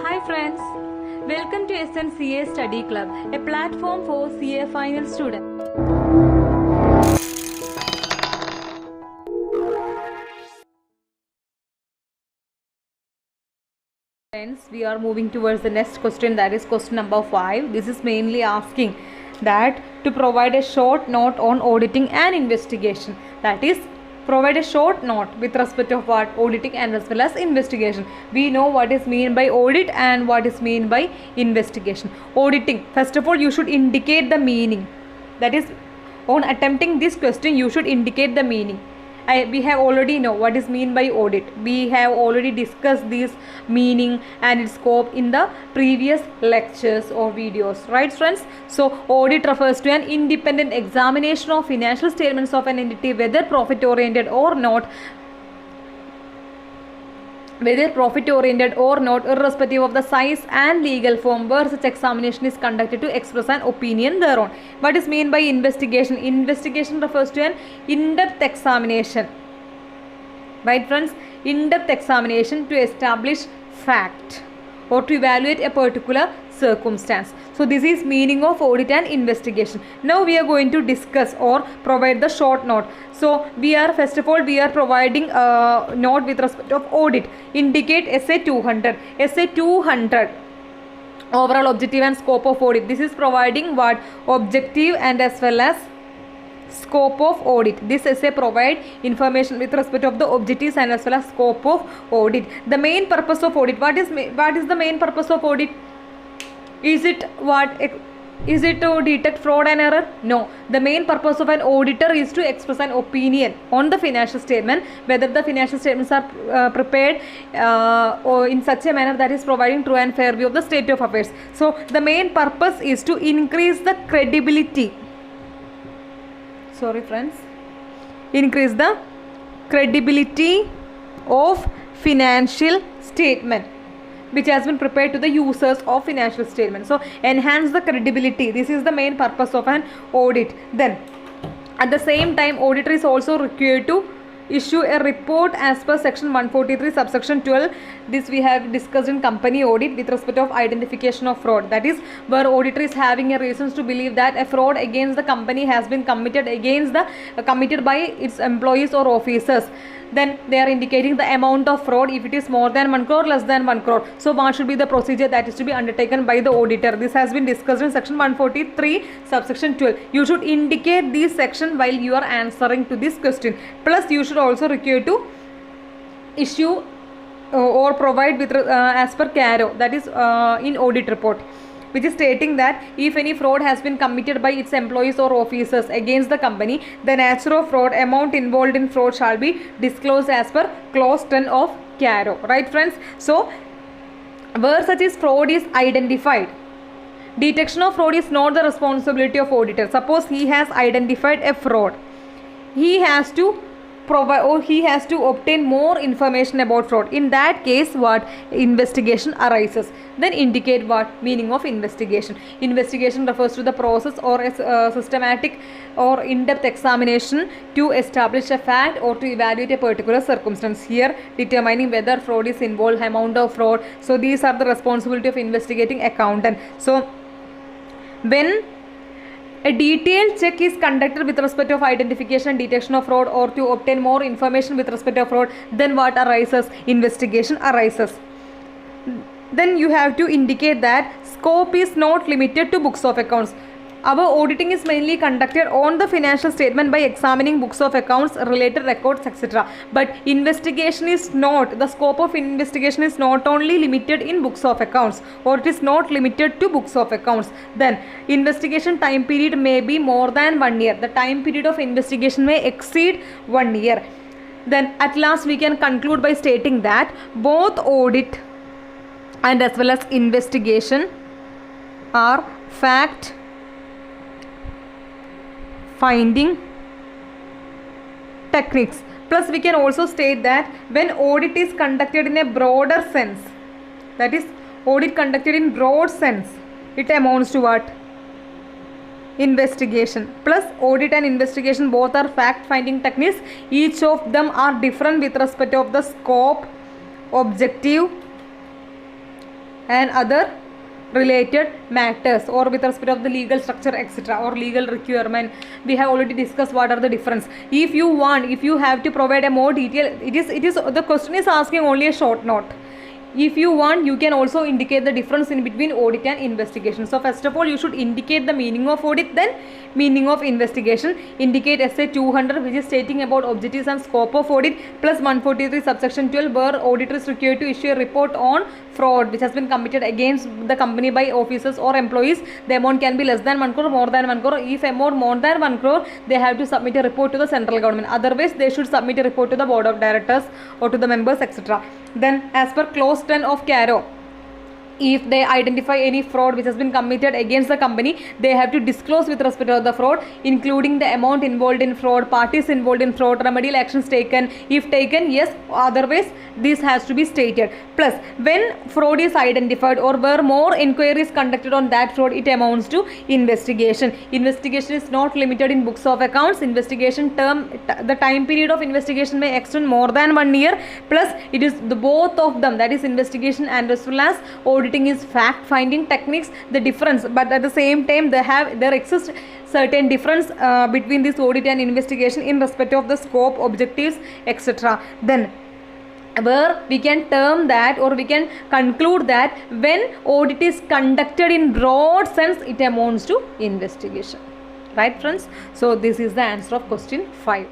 Hi friends, welcome to SNCA Study Club, a platform for CA final students. Friends, we are moving towards the next question, that is question number 5. This is mainly asking that to provide a short note on auditing and investigation, that is provide a short note with respect of what auditing and as well as investigation. We know what is mean by audit and what is mean by investigation. Auditing, first of all you should indicate the meaning, that is on attempting this question you should indicate the meaning. We have already know what is mean by audit. We have already discussed this meaning and its scope in the previous lectures or videos, right friends? So audit refers to an independent examination of financial statements of an entity, whether profit oriented or not, irrespective of the size and legal form where such examination is conducted to express an opinion thereon. What is mean by investigation? Investigation refers to an in-depth examination, right friends? In-depth examination to establish fact or to evaluate a particular circumstance. So this is meaning of audit and investigation. Now we are going to discuss or provide the short note. So we are first of all providing a note with respect of audit. Indicate essay 200. Essay 200 overall objective and scope of audit. This is providing what objective and as well as scope of audit. This essay provide information with respect of the objectives and as well as scope of audit. The main purpose of audit. What is the main purpose of audit? Is it to detect fraud and error? No. The main purpose of an auditor is to express an opinion on the financial statement, whether the financial statements are prepared or in such a manner that is providing true and fair view of the state of affairs. So the main purpose is to increase the credibility. Increase the credibility of financial statement which has been prepared to the users of financial statement. So enhance the credibility. This is the main purpose of an audit. Then at the same time auditor is also required to issue a report as per section 143 subsection 12. This we have discussed in company audit with respect of identification of fraud, that is where auditor is having a reasons to believe that a fraud against the company has been committed by its employees or officers. Then they are indicating the amount of fraud, if it is more than 1 crore, less than 1 crore. So what should be the procedure that is to be undertaken by the auditor? This has been discussed in section 143 subsection 12. You should indicate this section while you are answering to this question. Plus you should also require to issue or provide with as per CARO, that is in audit report, which is stating that if any fraud has been committed by its employees or officers against the company, the nature of fraud, amount involved in fraud shall be disclosed as per clause 10 of CARO, right friends? So where such is fraud is identified, detection of fraud is not the responsibility of auditor. Suppose he has identified a fraud, he has to provide or he has to obtain more information about fraud. In that case what investigation arises. Then indicate what meaning of investigation. Investigation refers to the process or a systematic or in-depth examination to establish a fact or to evaluate a particular circumstance. Here determining whether fraud is involved, amount of fraud. So these are the responsibility of investigating accountant. So when a detailed check is conducted with respect of identification and detection of fraud or to obtain more information with respect of fraud, then what arises? Investigation arises. Then you have to indicate that scope is not limited to books of accounts. Our auditing is mainly conducted on the financial statement by examining books of accounts, related records, etc. But investigation is not, the scope of investigation is not only limited in books of accounts or it is not limited to books of accounts. Then investigation time period may be more than 1 year. The time period of investigation may exceed 1 year. Then at last we can conclude by stating that both audit and as well as investigation are fact finding techniques. Plus we can also state that when audit is conducted in a broader sense, that is audit conducted in broad sense, it amounts to what? Investigation. Plus audit and investigation both are fact finding techniques. Each of them are different with respect of the scope, objective and other related matters, or with respect of the legal structure, etc., or legal requirement. We have already discussed what are the difference. If you have to provide a more detail, it is the question is asking only a short note. If you want, you can also indicate the difference in between audit and investigation. So first of all, you should indicate the meaning of audit, then meaning of investigation. Indicate essay 200, which is stating about objectives and scope of audit, plus 143 subsection 12, where auditor is required to issue a report on fraud which has been committed against the company by officers or employees. The amount can be less than 1 crore, more than 1 crore. If amount more than 1 crore, they have to submit a report to the central government. Otherwise, they should submit a report to the board of directors or to the members, etc. Then, as per clause 10 of CARO, if they identify any fraud which has been committed against the company, they have to disclose with respect to the fraud, including the amount involved in fraud, parties involved in fraud, remedial actions taken, if taken, yes, otherwise this has to be stated. Plus, when fraud is identified or where more inquiries conducted on that fraud, it amounts to investigation. Investigation is not limited in books of accounts. Investigation term, the time period of investigation may extend more than 1 year. Plus, it is the both of them, that is investigation and as well as auditing is fact finding techniques. The difference, but at the same time there exists certain difference between this audit and investigation in respect of the scope, objectives, etc. Then where we can term that, or we can conclude that when audit is conducted in broad sense, it amounts to investigation. Right, friends? So this is the answer of question 5.